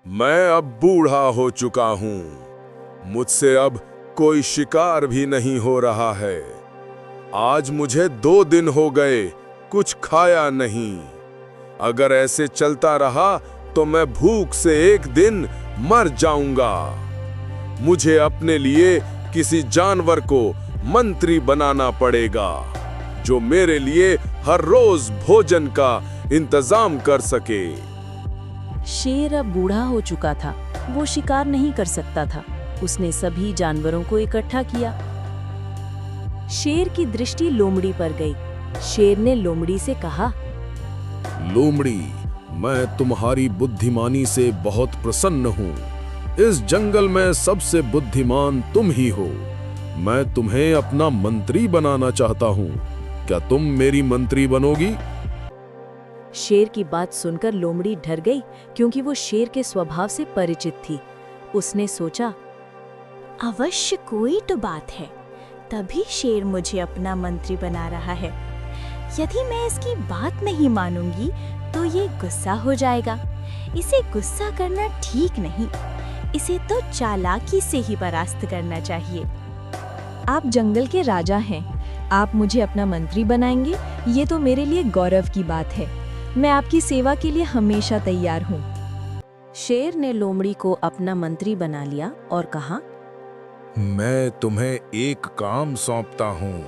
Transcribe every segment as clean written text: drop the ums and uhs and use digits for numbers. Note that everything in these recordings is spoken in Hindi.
मैं अब बूढ़ा हो चुका हूँ। मुझसे अब कोई शिकार भी नहीं हो रहा है। आज मुझे 2 दिन हो गए, कुछ खाया नहीं। अगर ऐसे चलता रहा तो मैं भूख से एक दिन मर जाऊंगा। मुझे अपने लिए किसी जानवर को मंत्री बनाना पड़ेगा, जो मेरे लिए हर रोज भोजन का इंतजाम कर सके। शेर अब बूढ़ा हो चुका था, वो शिकार नहीं कर सकता था। उसने सभी जानवरों को इकट्ठा किया। शेर की दृष्टि लोमड़ी पर गई। शेर ने लोमड़ी से कहा, लोमड़ी, मैं तुम्हारी बुद्धिमानी से बहुत प्रसन्न हूँ। इस जंगल में सबसे बुद्धिमान तुम ही हो। मैं तुम्हें अपना मंत्री बनाना चाहता हूँ। क्या तुम मेरी मंत्री बनोगी? शेर की बात सुनकर लोमड़ी डर गई, क्योंकि वो शेर के स्वभाव से परिचित थी। उसने सोचा, अवश्य कोई तो बात है, तभी शेर मुझे अपना मंत्री बना रहा है। यदि मैं इसकी बात नहीं मानूंगी तो ये गुस्सा हो जाएगा। इसे गुस्सा करना ठीक नहीं, इसे तो चालाकी से ही परास्त करना चाहिए। आप जंगल के राजा हैं, आप मुझे अपना मंत्री बनाएंगे, ये तो मेरे लिए गौरव की बात है। मैं आपकी सेवा के लिए हमेशा तैयार हूँ। शेर ने लोमड़ी को अपना मंत्री बना लिया और कहा, मैं तुम्हें एक काम सौंपता हूँ।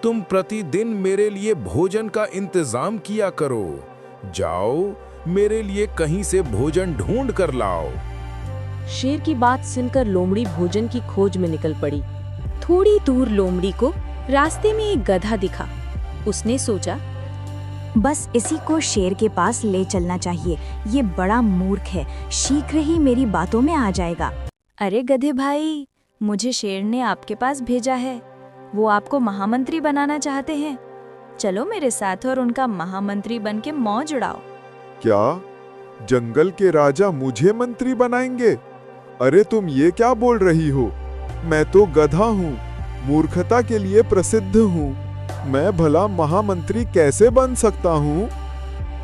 तुम प्रतिदिन मेरे लिए भोजन का इंतजाम किया करो। जाओ, मेरे लिए कहीं से भोजन ढूंढ कर लाओ। शेर की बात सुनकर लोमड़ी भोजन की खोज में निकल पड़ी। थोड़ी दूर लोमड़ी को रास्ते में एक गधा दिखा। उसने सोचा, बस इसी को शेर के पास ले चलना चाहिए। ये बड़ा मूर्ख है, शीघ्र ही मेरी बातों में आ जाएगा। अरे गधे भाई, मुझे शेर ने आपके पास भेजा है। वो आपको महामंत्री बनाना चाहते हैं। चलो मेरे साथ और उनका महामंत्री बन के मौज उड़ाओ। क्या जंगल के राजा मुझे मंत्री बनाएंगे? अरे तुम ये क्या बोल रही हो? मैं तो गधा हूँ, मूर्खता के लिए प्रसिद्ध हूँ। मैं भला महामंत्री कैसे बन सकता हूँ?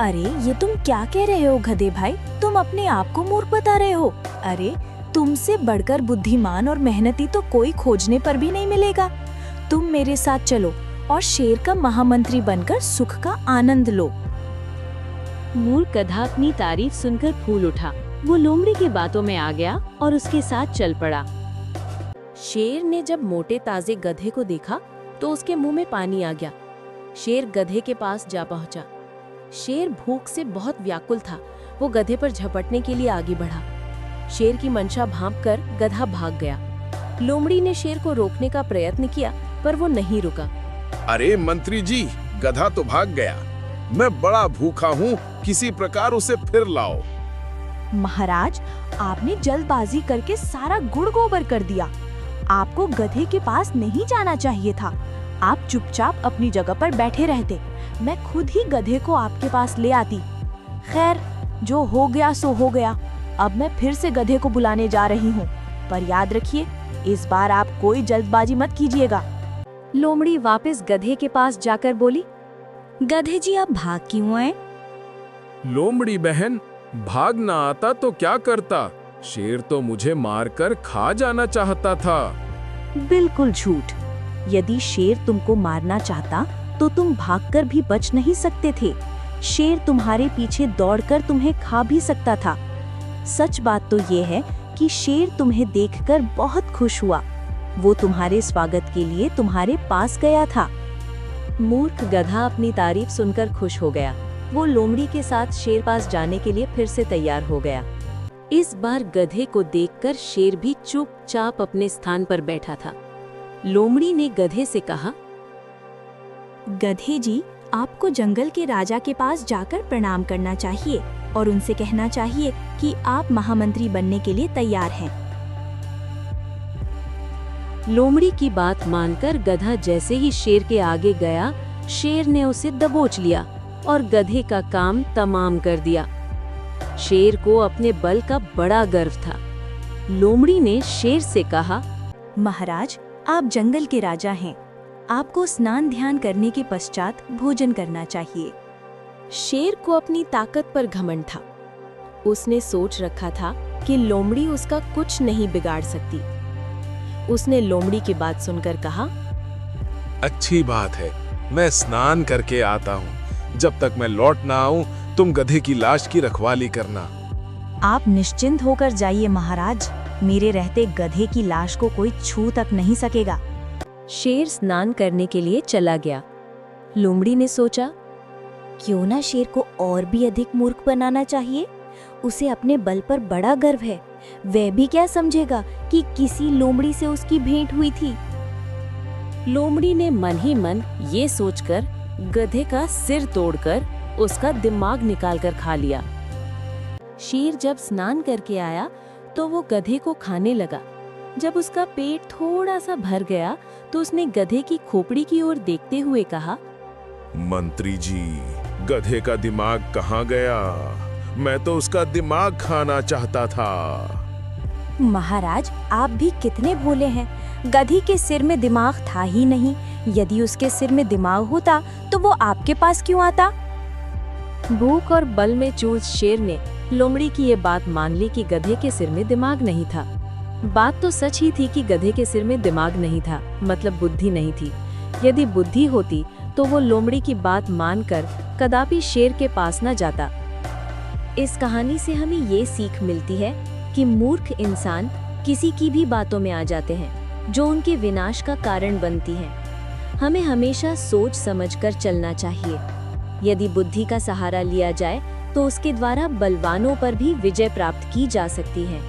अरे ये तुम क्या कह रहे हो गधे भाई? तुम अपने आप को मूर्ख बता रहे हो। अरे तुमसे बढ़कर बुद्धिमान और मेहनती तो कोई खोजने पर भी नहीं मिलेगा। तुम मेरे साथ चलो और शेर का महामंत्री बनकर सुख का आनंद लो। मूर्ख गधा अपनी तारीफ सुनकर फूल उठा। वो लोमड़ी की बातों में आ गया और उसके साथ चल पड़ा। शेर ने जब मोटे ताजे गधे को देखा तो उसके मुंह में पानी आ गया। शेर गधे के पास जा पहुंचा। शेर भूख से बहुत व्याकुल था। वो गधे पर झपटने के लिए आगे बढ़ा। शेर की मंशा भांपकर गधा भाग गया। लोमड़ी ने शेर को रोकने का प्रयत्न किया, पर वो नहीं रुका। अरे मंत्री जी, गधा तो भाग गया। मैं बड़ा भूखा हूँ, किसी प्रकार उसे फिर लाओ। महाराज, आपने जल्दबाजी करके सारा गुड़ गोबर कर दिया। आपको गधे के पास नहीं जाना चाहिए था। आप चुपचाप अपनी जगह पर बैठे रहते। मैं खुद ही गधे को आपके पास ले आती। खैर, जो हो गया सो हो गया। अब मैं फिर से गधे को बुलाने जा रही हूँ, पर याद रखिए, इस बार आप कोई जल्दबाजी मत कीजिएगा। लोमड़ी वापस गधे के पास जाकर बोली, गधे जी, आप भाग क्यों आए? लोमड़ी बहन, भागना आता तो क्या करता? शेर तो मुझे मारकर खा जाना चाहता था। बिल्कुल झूठ। यदि शेर तुमको मारना चाहता तो तुम भागकर भी बच नहीं सकते थे। शेर तुम्हारे पीछे दौड़कर तुम्हें खा भी सकता था। सच बात तो ये है कि शेर तुम्हें देखकर बहुत खुश हुआ। वो तुम्हारे स्वागत के लिए तुम्हारे पास गया था। मूर्ख गधा अपनी तारीफ सुनकर खुश हो गया। वो लोमड़ी के साथ शेर पास जाने के लिए फिर से तैयार हो गया। इस बार गधे को देखकर शेर भी चुपचाप अपने स्थान पर बैठा था। लोमड़ी ने गधे से कहा, गधे जी, आपको जंगल के राजा के पास जाकर प्रणाम करना चाहिए और उनसे कहना चाहिए कि आप महामंत्री बनने के लिए तैयार हैं। लोमड़ी की बात मानकर गधा जैसे ही शेर के आगे गया, शेर ने उसे दबोच लिया और गधे का काम तमाम कर दिया। शेर को अपने बल का बड़ा गर्व था। लोमड़ी ने शेर से कहा, महाराज, आप जंगल के राजा हैं। आपको स्नान ध्यान करने के पश्चात भोजन करना चाहिए। शेर को अपनी ताकत पर घमंड था। उसने सोच रखा था कि लोमड़ी उसका कुछ नहीं बिगाड़ सकती। उसने लोमड़ी की बात सुनकर कहा, अच्छी बात है, मैं स्नान करके आता हूँ। जब तक मैं लौट ना आऊं, तुम गधे की लाश की रखवाली करना। आप निश्चिंत होकर जाइए महाराज, मेरे रहते गधे की लाश को कोई छू तक नहीं सकेगा। शेर स्नान करने के लिए चला गया। लोमड़ी ने सोचा, क्यों ना शेर को और भी अधिक मूर्ख बनाना चाहिए। उसे अपने बल पर बड़ा गर्व है। वह भी क्या समझेगा कि किसी लोमड़ी से उसकी भेंट हुई थी। लोमड़ी ने मन ही मन ये सोचकर गधे का सिर तोड़कर उसका दिमाग निकालकर खा लिया। शेर जब स्नान करके आया तो वो गधे को खाने लगा। जब उसका पेट थोड़ा सा भर गया तो उसने गधे की खोपड़ी की ओर देखते हुए कहा, मंत्री जी, गधे का दिमाग कहाँ गया? मैं तो उसका दिमाग खाना चाहता था। महाराज, आप भी कितने भोले हैं। गधी के सिर में दिमाग था ही नहीं। यदि उसके सिर में दिमाग होता तो वो आपके पास क्यों आता। भूख और बल में चूर शेर ने लोमड़ी की ये बात मान ली कि गधे के सिर में दिमाग नहीं था। बात तो सच ही थी कि गधे के सिर में दिमाग नहीं था, मतलब बुद्धि नहीं थी। यदि बुद्धि होती तो वो लोमड़ी की बात मानकर कदापि शेर के पास न जाता। इस कहानी से हमें ये सीख मिलती है कि मूर्ख इंसान किसी की भी बातों में आ जाते हैं जो उनके विनाश का कारण बनती हैं। हमें हमेशा सोच समझकर चलना चाहिए। यदि बुद्धि का सहारा लिया जाए तो उसके द्वारा बलवानों पर भी विजय प्राप्त की जा सकती है।